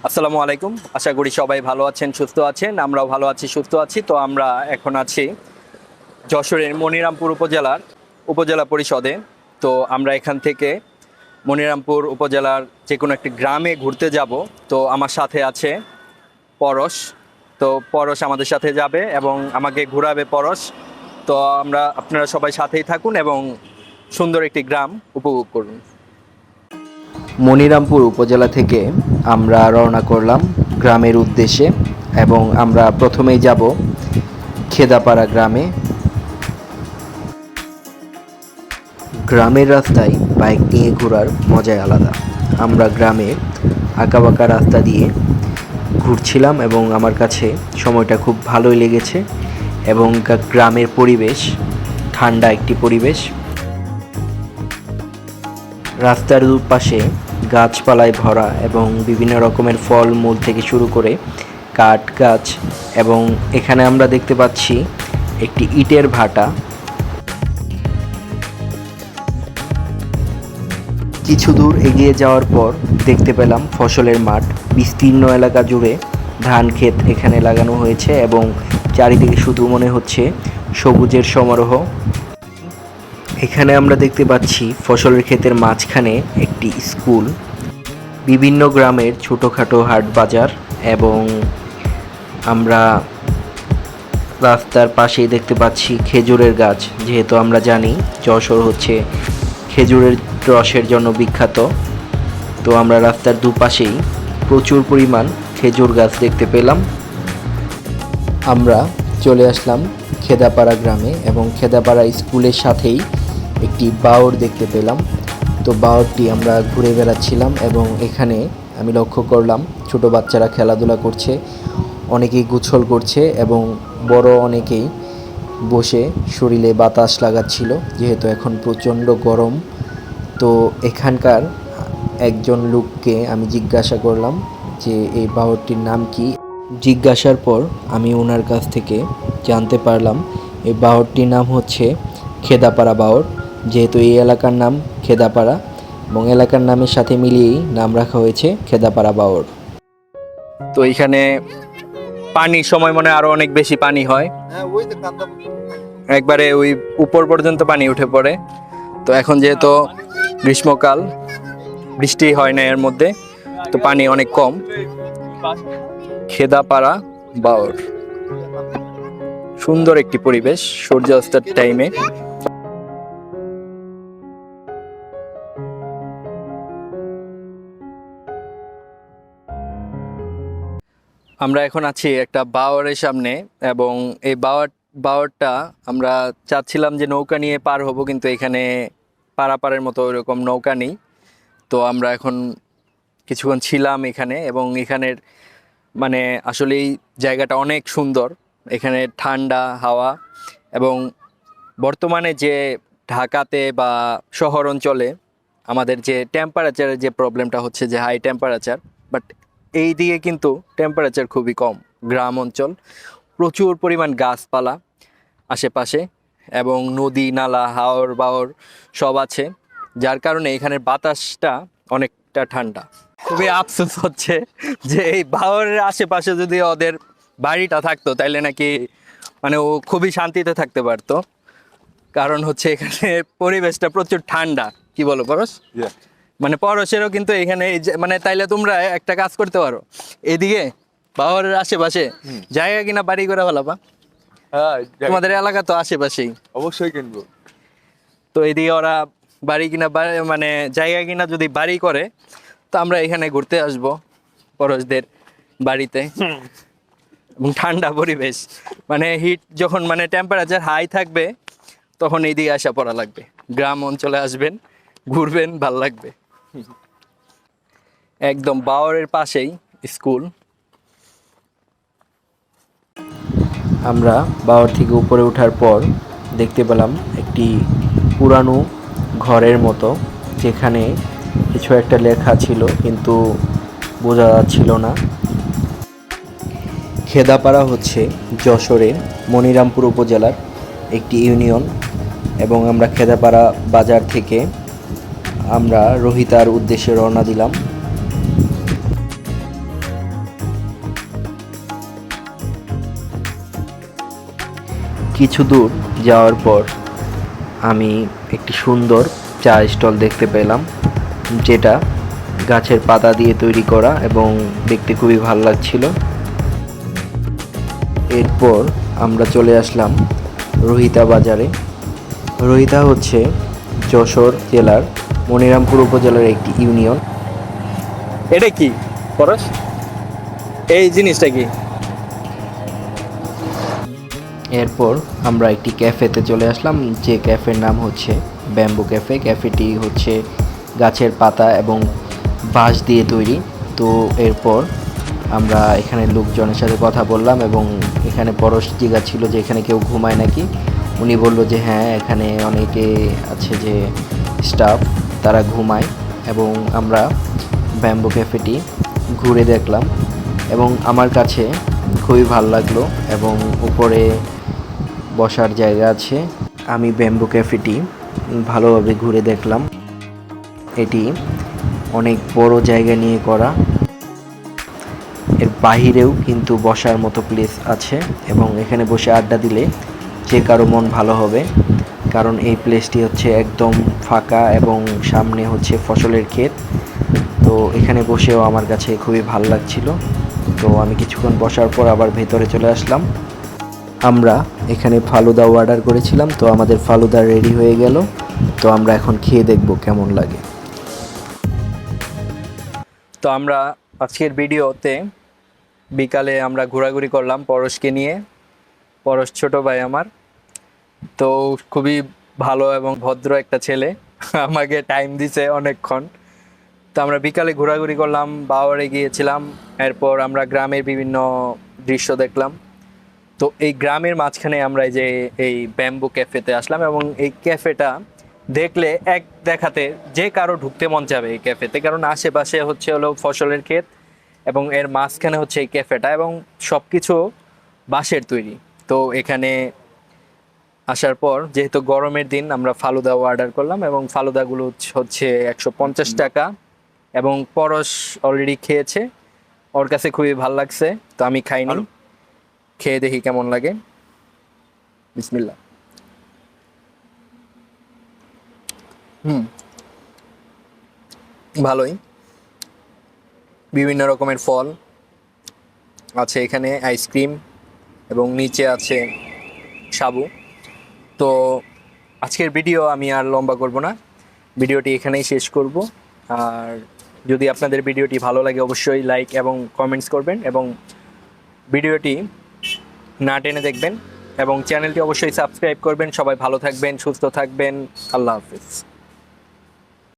আসসালামু আলাইকুম। আশা করি সবাই ভালো আছেন, সুস্থ আছেন। আমরাও ভালো আছি, সুস্থ আছি। তো আমরা এখন আছি যশোরের মনিরামপুর উপজেলা পরিষদে। তো আমরা এখান থেকে মনিরামপুর উপজেলার যে কোনো একটি গ্রামে ঘুরতে যাব। তো আমার সাথে আছে পরশ। তো পরশ আমাদের সাথে যাবে এবং আমাকে ঘোরাবে পরশ। তো আপনারা সবাই সাথেই থাকুন এবং সুন্দর একটি গ্রাম উপভোগ করুন। মনিরামপুর উপজেলা থেকে আমরা রওনা করলাম গ্রামের উদ্দেশ্যে এবং আমরা প্রথমেই যাব খেদাপাড়া গ্রামে। গ্রামের রাস্তায় বাইক নিয়ে ঘোরার মজাই আলাদা। আমরা গ্রামে আঁকাবাঁকা রাস্তা দিয়ে ঘুরছিলাম এবং আমার কাছে সময়টা খুব ভালোই লেগেছে এবং গ্রামের পরিবেশ ঠান্ডা একটি পরিবেশ। রাস্তার দুপাশে গাছপালায় ভরা এবং বিভিন্ন রকমের ফল মূল থেকে শুরু করে কাঠ গাছ, এবং এখানে আমরা দেখতে পাচ্ছি একটি ইটের ভাটা। কিছু দূর এগিয়ে যাওয়ার পর দেখতে পেলাম ফসলের মাঠ। বিস্তীর্ণ এলাকা জুড়ে ধান ক্ষেত এখানে লাগানো হয়েছে এবং চারিদিকে শুধু মনে হচ্ছে সবুজের সমারোহ। এখানে আমরা দেখতে পাচ্ছি ফসলের ক্ষেতের মাঝখানে একটি স্কুল, বিভিন্ন গ্রামের ছোটোখাটো হাট বাজার, এবং আমরা রাস্তার পাশেই দেখতে পাচ্ছি খেজুরের গাছ। যেহেতু আমরা জানি যশোর হচ্ছে খেজুরের রসের জন্য বিখ্যাত, তো আমরা রাস্তার দুপাশেই প্রচুর পরিমাণ খেজুর গাছ দেখতে পেলাম। আমরা চলে আসলাম খেদাপাড়া গ্রামে এবং খেদাপাড়া স্কুলের সাথেই একটি বাওড় দেখতে পেলাম। তো বাওড়টি আমরা ঘুরে বেড়াচ্ছিলাম এবং এখানে আমি লক্ষ্য করলাম ছোট বাচ্চারা খেলাধুলা করছে, অনেকেই গোসল করছে এবং বড় অনেকেই বসে শরীরে বাতাস লাগাচ্ছিল, যেহেতু এখন প্রচণ্ড গরম। তো এখানকার একজন লোককে আমি জিজ্ঞাসা করলাম যে এই বাওড়টির নাম কি। জিজ্ঞাসার পর আমি ওনার কাছ থেকে জানতে পারলাম এই বাওড়টির নাম হচ্ছে খেদাপাড়া বাওড়। যেহেতু এই এলাকার নাম খেদাপাড়া এবং এলাকার নামের সাথে মিলিয়েই নাম রাখা হয়েছে খেদাপাড়া বাওড়। তো এখানে পানির সময় মনে আরো অনেক বেশি পানি হয়, একবারে ওই উপর পর্যন্ত পানি উঠে পড়ে। তো এখন যেহেতু গ্রীষ্মকাল, বৃষ্টি হয় না এর মধ্যে, তো পানি অনেক কম। খেদাপাড়া বাওড়, সুন্দর একটি পরিবেশ সূর্যাস্তের টাইমে। আমরা এখন আছি একটা বাওড়ের সামনে এবং এই বাওড়টা আমরা চাচ্ছিলাম যে নৌকা নিয়ে পার হব, কিন্তু এখানে পারাপারের মতো ওইরকম নৌকা নেই। তো আমরা এখন কিছুক্ষণ ছিলাম এখানে এবং এখানের মানে আসলেই জায়গাটা অনেক সুন্দর। এখানে ঠান্ডা হাওয়া এবং বর্তমানে যে ঢাকাতে বা শহর অঞ্চলে আমাদের যে টেম্পারেচারের যে প্রবলেমটা হচ্ছে, যে হাই টেম্পারেচার, বাট এই দিকে কিন্তু টেম্পারেচার খুবই কম। গ্রাম অঞ্চল, প্রচুর পরিমাণ গাছপালা আশেপাশে এবং নদী নালা হাওর বাওর সব আছে, যার কারণে এখানের বাতাসটা অনেকটা ঠান্ডা। খুবই আফসোস হচ্ছে যে এই বাওরের আশেপাশে যদি ওদের বাড়িটা থাকতো তাইলে নাকি মানে ও খুবই শান্তিতে থাকতে পারতো। কারণ হচ্ছে এখানে পরিবেশটা প্রচুর ঠান্ডা। কি বলো পরশ? মানে পরশেরও কিন্তু এখানে মানে তাইলে তোমরা একটা কাজ করতে পারো, এদিকে বাওরের আশেপাশে জায়গা কিনা বাড়ি করে ফেলাবা। হ্যাঁ, তোমাদের এলাকা তো আশেপাশেই, অবশ্যই কিনবো। তো এদিকে ওরা বাড়ি কিনা মানে জায়গা কিনা যদি বাড়ি করে, তো আমরা এখানে ঘুরতে আসবো পরশদের বাড়িতে। এবং ঠান্ডা পরিবেশ, মানে হিট যখন মানে টেম্পারেচার হাই থাকবে তখন এইদিকে আসা পড়া লাগবে। গ্রাম অঞ্চলে আসবেন, ঘুরবেন, ভাল লাগবে। একদম বাওরের পাশেই স্কুল। আমরা বাওড় থেকে উপরে ওঠার পর দেখতে পেলাম একটি পুরানো ঘরের মতো, যেখানে কিছু একটা লেখা ছিল কিন্তু বোঝা যাচ্ছিল না। খেদাপাড়া হচ্ছে যশোরের মনিরামপুর উপজেলার একটি ইউনিয়ন এবং আমরা খেদাপাড়া বাজার থেকে আমরা রোহিতার উদ্দেশ্যে রওনা দিলাম। কিছু দূর যাওয়ার পর আমি একটি সুন্দর চা স্টল দেখতে পেলাম, যেটা গাছের পাতা দিয়ে তৈরি করা এবং দেখতে খুবই ভালো লাগছিল। এরপর আমরা চলে আসলাম রোহিতা বাজারে। রোহিতা হচ্ছে যশোর জেলার মনিরামপুর উপজেলার একটি ইউনিয়ন। এটা কি পরশ, এই জিনিসটা কি? এরপর আমরা একটি ক্যাফেতে চলে আসলাম, যে ক্যাফের নাম হচ্ছে ব্যাম্বু ক্যাফে। ক্যাফেটি হচ্ছে গাছের পাতা এবং বাঁশ দিয়ে তৈরি। তো এরপর আমরা এখানে লোকজনের সাথে কথা বললাম এবং এখানে পরশ জিজ্ঞাসা ছিল যে এখানে কেউ ঘুমায় নাকি। উনি বলল যে হ্যাঁ, এখানে অনেকে আছে যে স্টাফ, তারা ঘুমায়। এবং আমরা ব্যাম্বু ক্যাফেটি ঘুরে দেখলাম এবং আমার কাছে খুবই ভালো লাগলো এবং উপরে বসার জায়গা আছে। আমি ব্যাম্বু ক্যাফেটি ভালোভাবে ঘুরে দেখলাম। এটি অনেক বড় জায়গা নিয়ে করা। এর বাহিরেও কিন্তু বসার মতো প্লেস আছে এবং এখানে বসে আড্ডা দিলে যে কারো মন ভালো হবে, কারণ এই প্লেসটি হচ্ছে একদম ফাঁকা এবং সামনে হচ্ছে ফসলের ক্ষেত। তো এখানে বসেও আমার কাছে খুবই ভালো লাগছিল। তো আমি কিছুক্ষণ বসার পর আবার ভেতরে চলে আসলাম। আমরা এখানে ফালুদা অর্ডার করেছিলাম, তো আমাদের ফালুদা রেডি হয়ে গেল। তো আমরা এখন খেয়ে দেখব কেমন লাগে। তো আমরা আজকের ভিডিওতে বিকালে আমরা ঘোরাঘুরি করলাম পরশকে নিয়ে। পরশ ছোট ভাই আমার, তো খুবই ভালো এবং ভদ্র একটা ছেলে, আমাকে টাইম দিছে অনেকক্ষণ। তো আমরা বিকালে ঘোরাঘুরি করলাম, বাওয়ারে গিয়েছিলাম। এরপর আমরা গ্রামের বিভিন্ন দৃশ্য দেখলাম। তো এই গ্রামের মাঝখানে আমরা এই যে এই ব্যাম্বু ক্যাফেতে আসলাম এবং এই ক্যাফেটা দেখলে এক দেখাতে যে কারো ঢুকতে মন যাবে এই ক্যাফেতে, কারণ আশেপাশে হচ্ছে হলো ফসলের ক্ষেত এবং এর মাঝখানে হচ্ছে এই ক্যাফেটা এবং সব কিছু বাঁশের তৈরি। তো এখানে আসার পর যেহেতু গরমের দিন, আমরা ফালুদা অর্ডার করলাম এবং ফালুদাগুলো হচ্ছে 150 টাকা এবং পরশ অলরেডি খেয়েছে, ওর কাছে খুবই ভালো লাগছে। তো আমি খাইনি, খেয়ে দেখি কেমন লাগে। বিসমিল্লাহ। ভালোই, বিভিন্ন রকমের ফল আছে এখানে, আইসক্রিম এবং নিচে আছে সাবু। তো আজকের ভিডিও আমি আর লম্বা করব না, ভিডিওটি এখানেই শেষ করব। আর যদি আপনাদের ভিডিওটি ভালো লাগে অবশ্যই লাইক এবং কমেন্টস করবেন এবং ভিডিওটি না টেনে দেখবেন এবং চ্যানেলটি অবশ্যই সাবস্ক্রাইব করবেন। সবাই ভালো থাকবেন, সুস্থ থাকবেন। আল্লাহ হাফিজ।